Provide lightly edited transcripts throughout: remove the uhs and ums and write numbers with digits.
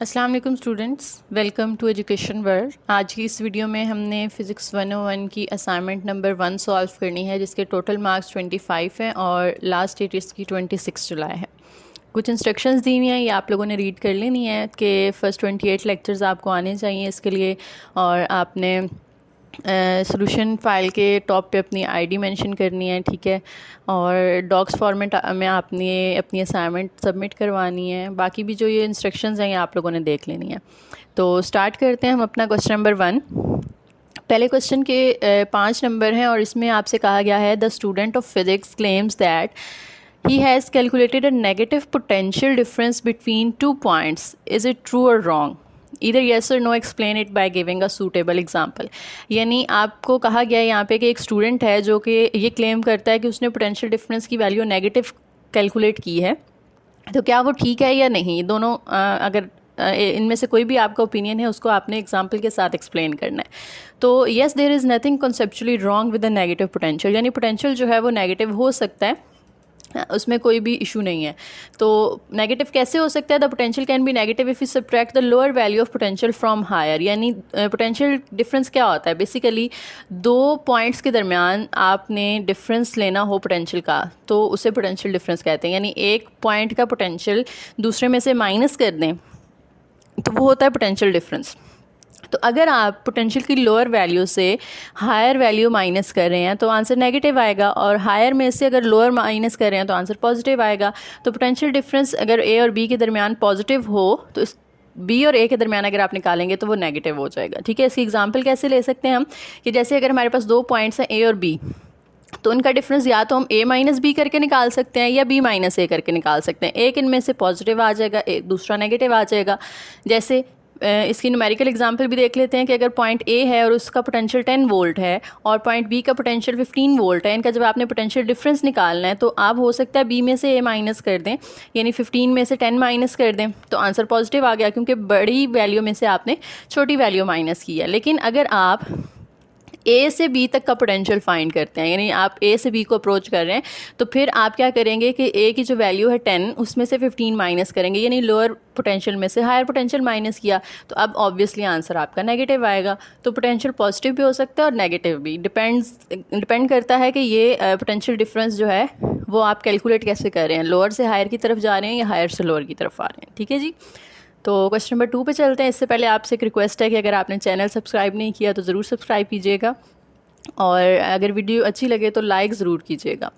अस्सलाम वालेकुम students, welcome to education world. आज की इस वीडियो में हमने फ़िज़िक्स 101 की असाइनमेंट नंबर 1 सॉल्व करनी है, जिसके टोटल मार्क्स 25 हैं और लास्ट डेट इसकी 26 जुलाई है। कुछ इंस्ट्रक्शंस दी हुई हैं, ये आप लोगों ने रीड कर लेनी है कि फ़र्स्ट 28 लेक्चर्स आपको आने चाहिए इसके लिए, और आपने सॉल्यूशन फ़ाइल के टॉप पे अपनी आईडी मेंशन करनी है, ठीक है। और डॉक्स फॉर्मेट में आपने अपनी असाइनमेंट सबमिट करवानी है। बाकी भी जो ये इंस्ट्रक्शंस हैं ये आप लोगों ने देख लेनी है। तो स्टार्ट करते हैं हम अपना क्वेश्चन नंबर 1। पहले क्वेश्चन के 5 नंबर हैं और इसमें आपसे कहा गया है the student of physics claims that he has calculated a negative potential difference between 2 points. Is it true or wrong? Either yes or no, explain it by giving a suitable example. यानी आपको कहा गया है यहाँ पे कि एक student है जो कि ये क्लेम करता है कि उसने पोटेंशियल डिफरेंस की वैल्यू नेगेटिव कैलकुलेट की है, तो क्या वो ठीक है या नहीं। दोनों अगर इनमें से कोई भी आपका ओपिनियन है उसको आपने एग्जाम्पल के साथ एक्सप्लेन करना है। तो yes, there is nothing conceptually wrong with the negative potential, यानी पोटेंशियल जो है वो नेगेटिव हो सकता है, उसमें कोई भी इशू नहीं है। तो नेगेटिव कैसे हो सकता है? The potential can be negative if you subtract the lower value of potential from higher. यानी पोटेंशियल डिफरेंस क्या होता है? बेसिकली दो पॉइंट्स के दरमियान आपने डिफरेंस लेना हो पोटेंशियल का, तो उसे पोटेंशियल डिफरेंस कहते हैं। यानी एक पॉइंट का पोटेंशियल दूसरे में से माइनस कर दें तो वो होता है पोटेंशियल डिफरेंस। तो अगर आप पोटेंशियल की लोअर वैल्यू से हायर वैल्यू माइनस कर रहे हैं तो आंसर नेगेटिव आएगा, और हायर में से अगर लोअर माइनस कर रहे हैं तो आंसर पॉजिटिव आएगा। तो पोटेंशियल डिफरेंस अगर ए और बी के दरमियान पॉजिटिव हो तो इस बी और ए के दरमियान अगर आप निकालेंगे तो वो नेगेटिव हो जाएगा, ठीक है। इसकी एग्जांपल कैसे ले सकते हैं हम कि जैसे अगर हमारे पास दो पॉइंट्स हैं ए और बी, तो उनका डिफरेंस या तो हम a माइनस बी करके निकाल सकते हैं या b माइनस ए करके निकाल सकते हैं। एक इनमें से पॉजिटिव आ जाएगा, एक दूसरा नेगेटिव आ जाएगा। जैसे इसकी न्यूमेरिकल एग्जांपल भी देख लेते हैं कि अगर पॉइंट ए है और उसका पोटेंशियल 10 वोल्ट है और पॉइंट बी का पोटेंशियल 15 वोल्ट है, इनका जब आपने पोटेंशियल डिफरेंस निकालना है तो आप हो सकता है बी में से ए माइनस कर दें, यानी 15 में से 10 माइनस कर दें, तो आंसर पॉजिटिव आ गया, क्योंकि बड़ी वैल्यू में से आपने छोटी वैल्यू माइनस की है। लेकिन अगर आप ए से बी तक का पोटेंशियल फाइंड करते हैं, यानी आप ए से बी को अप्रोच कर रहे हैं, तो फिर आप क्या करेंगे कि ए की जो वैल्यू है 10 उसमें से 15 माइनस करेंगे, यानी लोअर पोटेंशियल में से हायर पोटेंशियल माइनस किया, तो अब ऑब्वियसली आंसर आपका नेगेटिव आएगा। तो पोटेंशियल पॉजिटिव भी हो सकता है और नेगेटिव भी, डिपेंड करता है कि ये पोटेंशियल डिफरेंस जो है वो आप कैलकुलेट कैसे कर रहे हैं, लोअर से हायर की तरफ जा रहे हैं या हायर से लोअर की तरफ आ रहे हैं, ठीक है जी। तो क्वेश्चन नंबर 2 पे चलते हैं। इससे पहले आपसे एक रिक्वेस्ट है कि अगर आपने चैनल सब्सक्राइब नहीं किया तो ज़रूर सब्सक्राइब कीजिएगा, और अगर वीडियो अच्छी लगे तो लाइक ज़रूर कीजिएगा।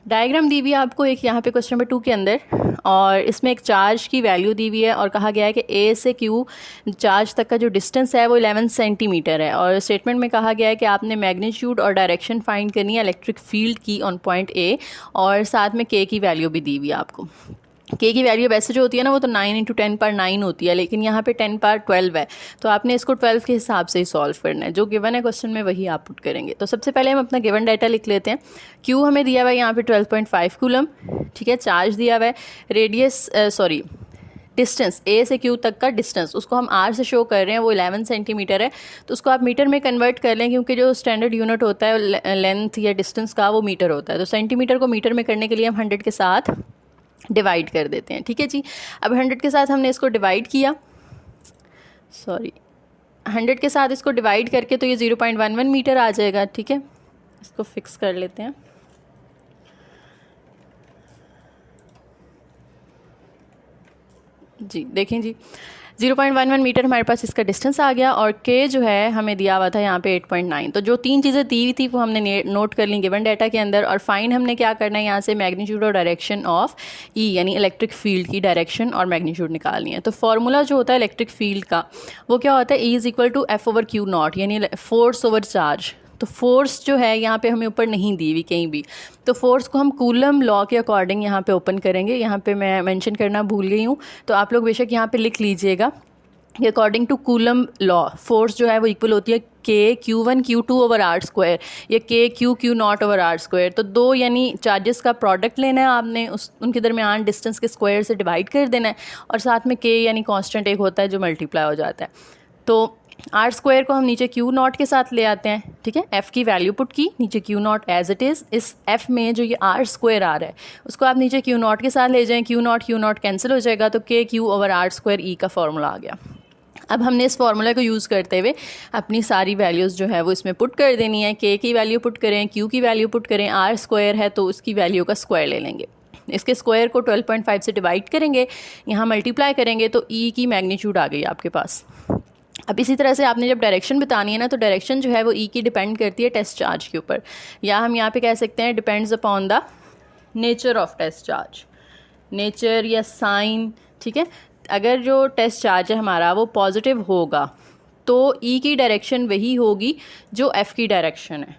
डायग्राम दी हुई है आपको एक यहाँ पे क्वेश्चन नंबर 2 के अंदर, और इसमें एक चार्ज की वैल्यू दी हुई है और कहा गया है कि ए से क्यू चार्ज तक का जो डिस्टेंस है वो 11 सेंटीमीटर है, और स्टेटमेंट में कहा गया है कि आपने मैग्नीट्यूड और डायरेक्शन फाइंड करनी है इलेक्ट्रिक फील्ड की ऑन पॉइंट ए, और साथ में के की वैल्यू भी दी हुई है आपको। के की वैल्यू वैसे जो होती है ना वो तो 9 × 10⁻9 होती है, लेकिन यहाँ पे 10⁻12 है, तो आपने इसको 12 के हिसाब से ही सॉल्व करना है। जो गिवन है क्वेश्चन में वही आप पुट करेंगे। तो सबसे पहले हम अपना गिवन डाटा लिख लेते हैं। क्यू हमें दिया हुआ है यहाँ पे 12.5 कूलम, ठीक है। चार्ज दिया हुआ है, रेडियस डिस्टेंस ए से क्यू तक का डिस्टेंस उसको हम आर से शो कर रहे हैं, वो 11 सेंटीमीटर है, तो उसको आप मीटर में कन्वर्ट कर लें, क्योंकि जो स्टैंडर्ड यूनिट होता है लेंथ या डिस्टेंस का वो मीटर होता है। तो सेंटीमीटर को मीटर में करने के लिए हम 100 के साथ डिवाइड कर देते हैं, ठीक है जी। अब 100 के साथ हमने इसको डिवाइड किया, 100 के साथ इसको डिवाइड करके तो ये 0.11 मीटर आ जाएगा, ठीक है। इसको फिक्स कर लेते हैं। जी देखें जी, 0.11 मीटर हमारे पास इसका डिस्टेंस आ गया, और के जो है हमें दिया हुआ था यहाँ पे 8.9। तो जो तीन चीज़ें दी हुई थी वो हमने नोट कर ली गिवन डाटा के अंदर, और फाइंड हमने क्या करना है यहाँ से मैग्नीट्यूड और डायरेक्शन ऑफ ई, यानी इलेक्ट्रिक फील्ड की डायरेक्शन और मैग्नीट्यूड निकालनी है। तो फार्मूला जो होता है इलेक्ट्रिक फील्ड का वो क्या होता है, E = F/Q0, यानी फोर्स ओवर चार्ज। तो फोर्स जो है यहाँ पे हमें ऊपर नहीं दी हुई कहीं भी, तो फोर्स को हम कूलम लॉ के अकॉर्डिंग यहाँ पे ओपन करेंगे। यहाँ पे मैं मेंशन करना भूल गई हूँ, तो आप लोग बेशक यहाँ पे लिख लीजिएगा कि according to coulomb law force जो है वो इक्वल होती है के Q1 Q2/r², या के Q0/r²। तो दो यानी चार्जेस का प्रोडक्ट लेना है आपने, उनके दरमियान डिस्टेंस के स्क्वायर से डिवाइड कर देना है, और साथ में के यानी कांस्टेंट एक होता है जो मल्टीप्लाई हो जाता है। तो आर स्क्वायर को हम नीचे क्यू नॉट के साथ ले आते हैं, ठीक है। एफ़ की वैल्यू पुट की, नीचे q naught as it is. इस एफ़ में जो ये आर स्क्वायर आ रहा है उसको आप नीचे क्यू नॉट के साथ ले जाएं, क्यू नॉट कैंसिल हो जाएगा, तो के क्यू ओवर आर स्क्वायर ई का फॉर्मूला आ गया। अब हमने इस फॉर्मूला को यूज़ करते हुए अपनी सारी वैल्यूज़ जो है वो इसमें पुट कर देनी है। के की वैल्यू पुट करें, क्यू की वैल्यू पुट करें, आर स्क्वायर है तो उसकी वैल्यू का स्क्वायर ले लेंगे, इसके स्क्वायर को 12.5 से डिवाइड करेंगे, यहाँ मल्टीप्लाई करेंगे तो ई की मैग्नीट्यूड आ गई आपके पास। अब इसी तरह से आपने जब डायरेक्शन बतानी है ना, तो डायरेक्शन जो है वो ई की डिपेंड करती है टेस्ट चार्ज के ऊपर, या हम यहाँ पे कह सकते हैं depends upon the nature of test charge, nature या साइन, ठीक है। अगर जो टेस्ट चार्ज है हमारा वो पॉजिटिव होगा तो ई की डायरेक्शन वही होगी जो एफ़ की डायरेक्शन है,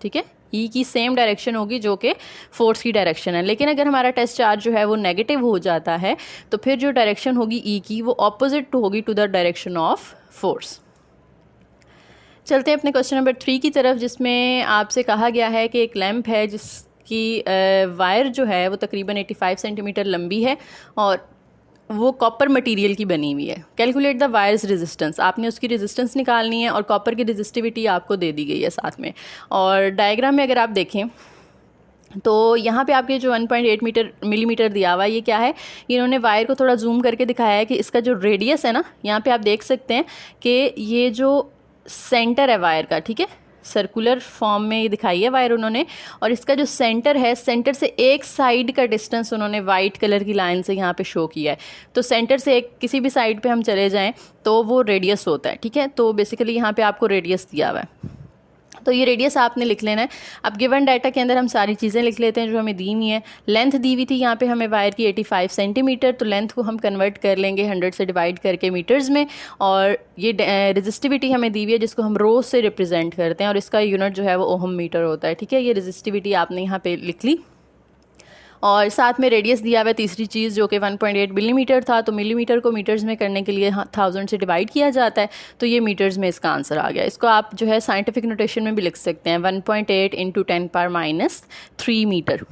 ठीक है। ई की सेम डायरेक्शन होगी जो कि फोर्स की डायरेक्शन है। लेकिन अगर हमारा टेस्ट चार्ज जो है वो नेगेटिव हो जाता है तो फिर जो डायरेक्शन होगी ई की वो ऑपोजिट होगी to the direction of force. चलते हैं अपने क्वेश्चन नंबर 3 की तरफ, जिसमें आपसे कहा गया है कि एक लैंप है जिसकी वायर जो है वो तकरीबन 85 सेंटीमीटर लंबी है और वो कॉपर मटेरियल की बनी हुई है। कैलकुलेट द वायर्स रेजिस्टेंस, आपने उसकी रेजिस्टेंस निकालनी है और कॉपर की रेजिस्टिविटी आपको दे दी गई है साथ में। और डायग्राम में अगर आप देखें तो यहाँ पे आपके जो 1.8 मिलीमीटर दिया हुआ है ये क्या है, इन्होंने वायर को थोड़ा जूम करके दिखाया है कि इसका जो रेडियस है ना, यहाँ पे आप देख सकते हैं कि ये जो सेंटर है वायर का, ठीक है, सर्कुलर फॉर्म में ये दिखाई है वायर उन्होंने, और इसका जो सेंटर है, सेंटर से एक साइड का डिस्टेंस उन्होंने वाइट कलर की लाइन से यहाँ पे शो किया है। तो सेंटर से एक किसी भी साइड पे हम चले जाएं तो वो रेडियस होता है, ठीक है। तो बेसिकली यहाँ पे आपको रेडियस दिया हुआ है, तो ये रेडियस आपने लिख लेना है। अब गिवन डाटा के अंदर हम सारी चीज़ें लिख लेते हैं जो हमें दी हुई हैं। लेंथ दी हुई थी यहाँ पे हमें वायर की 85 सेंटीमीटर, तो लेंथ को हम कन्वर्ट कर लेंगे 100 से डिवाइड करके मीटर्स में, और ये रेजिस्टिविटी हमें दी हुई है जिसको हम रो से रिप्रेजेंट करते हैं और इसका यूनिट जो है वो ओहम मीटर होता है, ठीक है। ये रेजिस्टिविटी आपने यहाँ पे लिख ली और साथ में रेडियस दिया हुआ है तीसरी चीज़ जो कि 1.8 मिलीमीटर था, तो मिलीमीटर को मीटर्स में करने के लिए 1000 से डिवाइड किया जाता है, तो ये मीटर्स में इसका आंसर आ गया। इसको आप जो है साइंटिफिक नोटेशन में भी लिख सकते हैं 1.8 × 10⁻³ मीटर।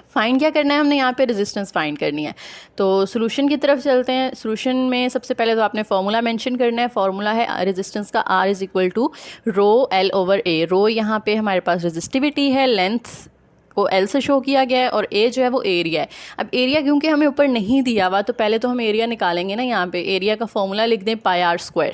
फाइंड क्या करना है हमने यहाँ पे, रेजिस्टेंस फाइंड करनी है। तो सोल्यूशन की तरफ चलते हैं। सोल्यूशन में सबसे पहले तो आपने फार्मूला मेंशन करना है। फार्मूला है रेजिस्टेंस का R = ρL/A। रो यहाँ पे हमारे पास रेजिस्टिविटी है, लेंथ को L से शो किया गया है और A जो है वो एरिया है। अब एरिया क्योंकि हमें ऊपर नहीं दिया हुआ तो पहले तो हम एरिया निकालेंगे ना। यहाँ पे एरिया का फॉर्मूला लिख दें πr²,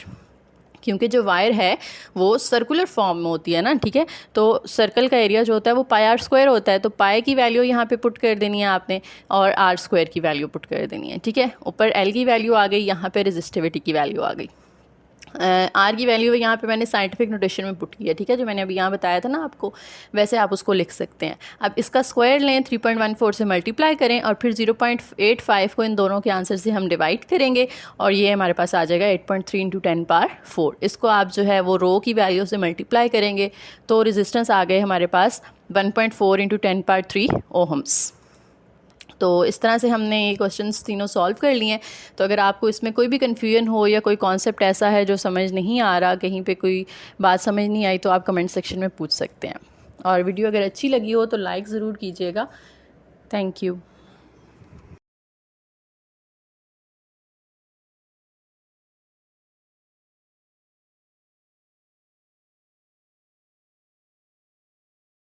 क्योंकि जो वायर है वो सर्कुलर फॉर्म में होती है ना, ठीक है। तो सर्कल का एरिया जो होता है वो πr² होता है, तो पाई की वैल्यू यहाँ पे पुट कर देनी है आपने और r² की वैल्यू पुट कर देनी है, ठीक है। ऊपर L की वैल्यू आ गई, यहाँ पे रेजिस्टिविटी की वैल्यू आ गई। आर की वैल्यू यहाँ पे मैंने साइंटिफिक नोटेशन में पुट किया, ठीक है, जो मैंने अभी यहाँ बताया था ना आपको, वैसे आप उसको लिख सकते हैं। अब इसका स्क्वायर लें, 3.14 से मल्टीप्लाई करें और फिर 0.85 को इन दोनों के आंसर से हम डिवाइड करेंगे और ये हमारे पास आ जाएगा 8.3 × 10⁴। इसको आप जो है वो रो की वैल्यू से मल्टीप्लाई करेंगे तो रेजिस्टेंस आ गए हमारे पास 1.4 × 10⁻³ ओहम्स। तो इस तरह से हमने ये क्वेश्चंस तीनों सॉल्व कर लिए हैं। तो अगर आपको इसमें कोई भी कन्फ्यूजन हो या कोई कॉन्सेप्ट ऐसा है जो समझ नहीं आ रहा, कहीं पे कोई बात समझ नहीं आई, तो आप कमेंट सेक्शन में पूछ सकते हैं। और वीडियो अगर अच्छी लगी हो तो लाइक ज़रूर कीजिएगा। Thank you.